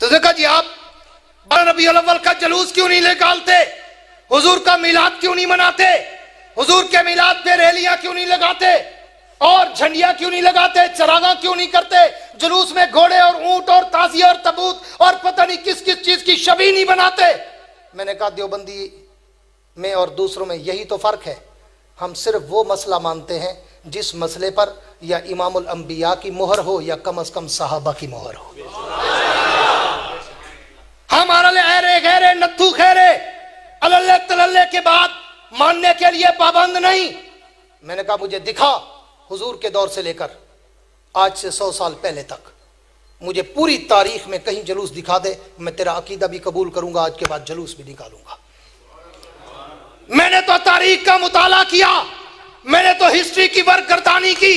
تو نے کہا جی آپ ربیع الاول کا جلوس کیوں نہیں نکالتے، حضور کا میلاد کیوں نہیں مناتے، حضور کے میلاد پہ ریلیاں کیوں نہیں لگاتے اور جھنڈیاں کیوں نہیں لگاتے، چراغاں کیوں نہیں کرتے، جلوس میں گھوڑے اور اونٹ اور تازیہ اور تبوت اور پتہ نہیں کس کس چیز کی شبیہ نہیں بناتے؟ میں نے کہا دیوبندی میں اور دوسروں میں یہی تو فرق ہے، ہم صرف وہ مسئلہ مانتے ہیں جس مسئلے پر یا امام الانبیاء کی مہر ہو یا کم از کم صحابہ کی مہر ہو۔ ہمارا لے ایرے غیرے نتھو خیرے اللہ تللے کے بعد ماننے کے لیے پابند نہیں۔ میں نے کہا مجھے دکھا حضور کے دور سے لے کر آج سے 100 سال پہلے تک مجھے پوری تاریخ میں کہیں جلوس دکھا دے، میں تیرا عقیدہ بھی قبول کروں گا، آج کے بعد جلوس بھی نکالوں گا۔ میں نے تو تاریخ کا مطالعہ کیا، میں نے تو ہسٹری کی ورگردانی کی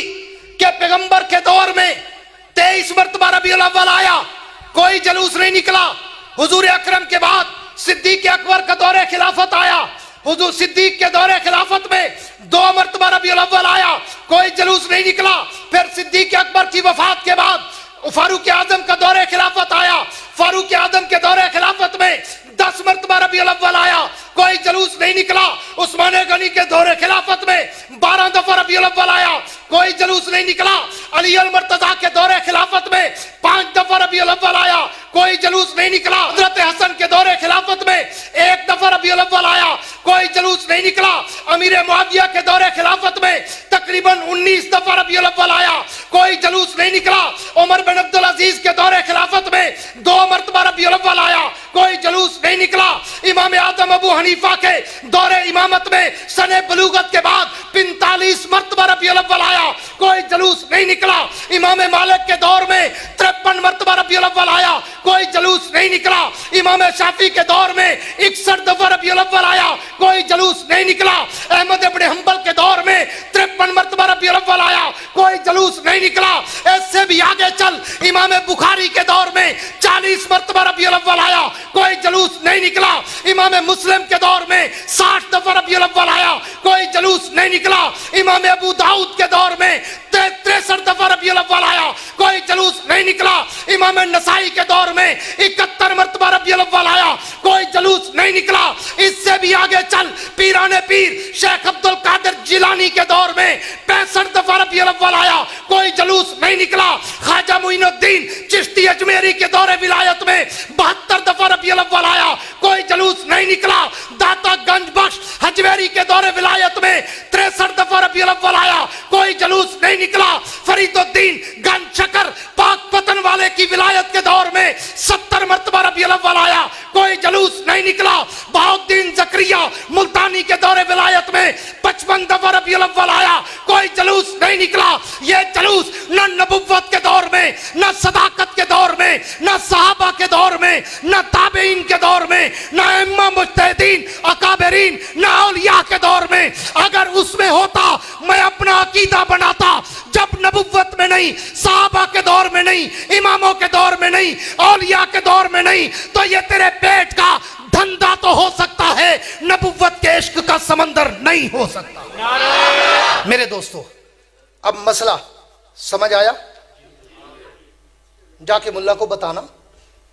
کہ پیغمبر کے دور میں 23 مرتبہ ربیع الاول آیا، کوئی جلوس نہیں نکلا۔ حضور اکرم کے بعد صدیق اکبر کا دور خلافت آیا، حضور صدیق کے دور خلافت میں 2 مرتبہ ربیع الاول آیا، کوئی جلوس نہیں نکلا۔ پھر صدیق اکبر کی وفات کے بعد فاروق اعظم کا دور خلافت آیا، فاروق اعظم کے دور خلافت میں 10 مرتبہ ربیع الاول آیا، کوئی جلوس نہیں نکلا۔ عثمان غنی کے دور خلافت میں 12 دفعہ ربیع الاول آیا، کوئی جلوس نہیں نکلا۔ علی المرتضیٰ کے دور خلافت میں 5 دفعہ ربیع الاول آیا، کوئی جلوس نہیں نکلا۔ حضرت حسن کے دور خلافت میں 1 دفعہ ربیع الاول آیا، کوئی جلوس نہیں نکلا۔ امیر معاویہ کے دور خلافت میں تقریباً 19 دفعہ ربیع الاول آیا، کوئی جلوس نہیں نکلا۔ عمر بن عبدالعزیز کے دور خلافت میں 2 مرتبہ ربیع الاول آیا، کوئی جلوس نہیں نکلا۔ امام اعظم ابو حنیفہ کے دور امامت میں سن بلوغت کے بعد 45 مرتبہ ربیع الاول آیا، کوئی جلوس نہیں نکلا۔ امام مالک کے دور میں 53 مرتبہ ربیع الاول آیا، کوئی جلوس نہیں نکلا۔ امام شافعی کے دور میں 61 دفعہ ربیع الاول آیا، کوئی جلوس نہیں نکلا۔ احمد ابن حنبل کے دور میں 53 مرتبہ ربیع الاول آیا، کوئی جلوس نہیں نکلا۔ اس سے بھی آگے چل، امام بخاری کے دور میں 40 مرتبہ ربیع الاول آیا، کوئی جلوس نہیں نکلا۔ امام مسلم کے دور میں 60 دفعہ ربیع الاول آیا، کوئی جلوس نہیں نکلا۔ امام ابو داؤد کے دور میں 63 دفعہ ربیع الاول آیا، کوئی جلوس نہیں نکلا۔ امام نسائی کے دور میں 71 مرتبہ ربیع الاول آیا، کوئی جلوس نہیں نکلا۔ اس سے بھی آگے چل، پیران پیر شیخ عبد القادر جیلانی کے دور میں 65 دفعہ ربیع الاول آیا، کوئی جلوس نہیں نکلا۔ خواجہ معین الدین چشتی اجمیری کے دور ولایت میں 72 دفعہ ربیع الاول آیا، کوئی جلوس نہیں نکلا۔ داتا گنج بخش حجویری کے دور ولایت میں 63 دفعہ ربیع الاول آیا، کوئی جلوس نہیں نکلا۔ فرید الدین گنج شکر پاک پتن والے کی ولایت کے دور میں 70 مرتبہ ربیع الاول آیا، کوئی جلوس نہیں نکلا۔ بہاؤالدین زکریا ملتانی کے دور ولایت میں 55 دفعہ ربیع الاول آیا، کوئی جلوس نہیں نکلا۔ یہ جلوس نہ نبوت کے دور میں، نہ صداقت کے دور میں، نہ صحابہ کے دور میں، نہ تابعین کے دور میں، نہ ائمہ مجتہدین اکابرین، نہ اولیاء کے دور میں۔ اگر اس میں ہوتا میں اپنا عقیدہ بناتا۔ جب نبوت میں نہیں، صحابہ کے دور میں نہیں، اماموں کے دور میں نہیں، اولیاء کے دور میں نہیں، تو یہ تیرے پیٹ کا دھندا تو ہو سکتا ہے، نبوت کے عشق کا سمندر نہیں ہو سکتا۔ میرے دوستو، اب مسئلہ سمجھ آیا؟ جا کے ملا کو بتانا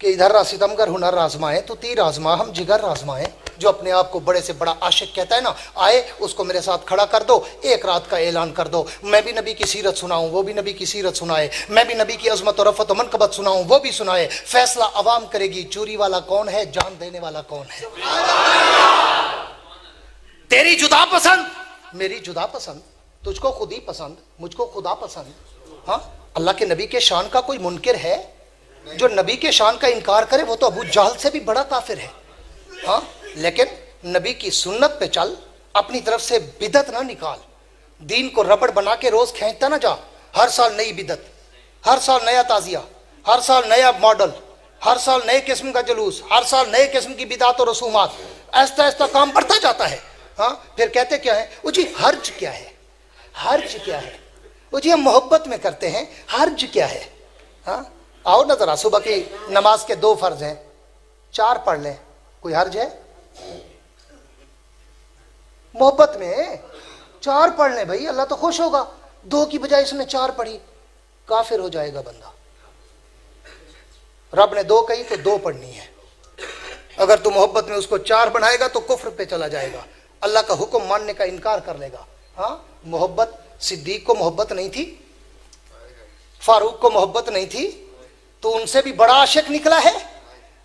کہ ادھر ستمگر ہنر آزمائے تو تیر آزما ہم جگر آزمائے۔ جو اپنے آپ کو بڑے سے بڑا عاشق کہتا ہے نا، آئے اس کو میرے ساتھ کھڑا کر دو، ایک رات کا اعلان کر دو، میں بھی نبی کی سیرت سناؤں وہ بھی نبی کی سیرت سنائے، میں بھی نبی کی عظمت و رفعت و منقبت سناؤں وہ بھی سنائے۔ فیصلہ عوام کرے گی، چوری والا کون ہے، جان دینے والا کون ہے۔ تیری جدا پسند، میری جدا پسند، تجھ کو خود ہی پسند، مجھ کو خدا پسند۔ ہاں، اللہ کے نبی کے شان کا کوئی منکر ہے؟ جو نبی کے شان کا انکار کرے وہ تو ابو جہل سے بھی بڑا کافر ہے۔ ہاں، لیکن نبی کی سنت پہ چل، اپنی طرف سے بدعت نہ نکال، دین کو ربڑ بنا کے روز کھینچتا نہ جا۔ ہر سال نئی بدعت، ہر سال نیا تعزیہ، ہر سال نیا ماڈل، ہر سال نئے قسم کا جلوس، ہر سال نئے قسم کی بدعت و رسومات، ایسا ایسا کام بڑھتا جاتا ہے۔ ہاں، پھر کہتے کیا ہے؟ وہ جی حرج کیا ہے، حرج کیا ہے؟ وہ جی ہم محبت میں کرتے ہیں، حرج کیا ہے؟ ہاں، آؤ نا ذرا، صبح کی نماز کے 2 فرض ہیں، 4 پڑھ لیں، کوئی حرج ہے؟ محبت میں 4 پڑھ لیں بھائی، اللہ تو خوش ہوگا۔ 2 کی بجائے اس نے 4 پڑھی، کافر ہو جائے گا بندہ۔ رب نے 2 کہی تو 2 پڑھنی ہے. اگر تو محبت میں اس کو 4 بنائے گا تو کفر پہ چلا جائے گا, اللہ کا حکم ماننے کا انکار کر لے گا. ہاں محبت, صدیق کو محبت نہیں تھی, فاروق کو محبت نہیں تھی, تو ان سے بھی بڑا عاشق نکلا ہے.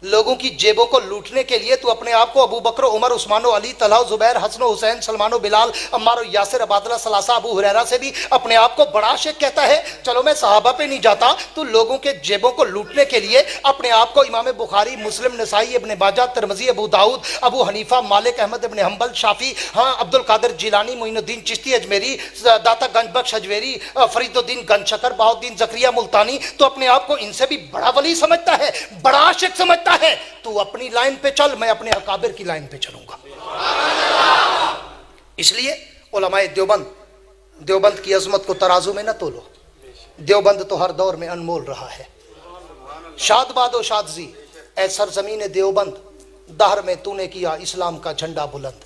لوگوں کی جیبوں کو لوٹنے کے لیے تو اپنے آپ کو ابو بکر, عمر, عثمان و علی, طلحہ و زبیر, حسن و حسین, سلمان و بلال, عمار و یاسر, عبادلہ, ثلاثہ, ابو ہریرہ سے بھی اپنے آپ کو بڑا عاشق کہتا ہے. چلو میں صحابہ پہ نہیں جاتا, تو لوگوں کے جیبوں کو لوٹنے کے لیے اپنے آپ کو امام بخاری, مسلم, نسائی, ابن ماجہ, ترمذی, ابو داؤد, ابو حنیفہ, مالک, احمد ابن حنبل, شافعی, ہاں عبد القادر جیلانی, معین الدین چشتی اجمیری, داتا گنج بخش اجمیری, فرید الدین گنج شکر, بہاؤالدین زکریا ملتانی, تو اپنے آپ کو ان سے بھی بڑا ولی سمجھتا ہے, بڑا عاشق سمجھتا ہے. تو اپنی لائن پہ چل, میں اپنے اکابر کی لائن پہ چلوں گا. اس لیے علماء دیوبند کی عظمت کو ترازو میں نہ تولو. دیوبند تو ہر دور میں انمول رہا ہے. شاد باد و شاد زی, اے سرزمین دیوبند, دہر میں تو نے کیا اسلام کا جھنڈا بلند.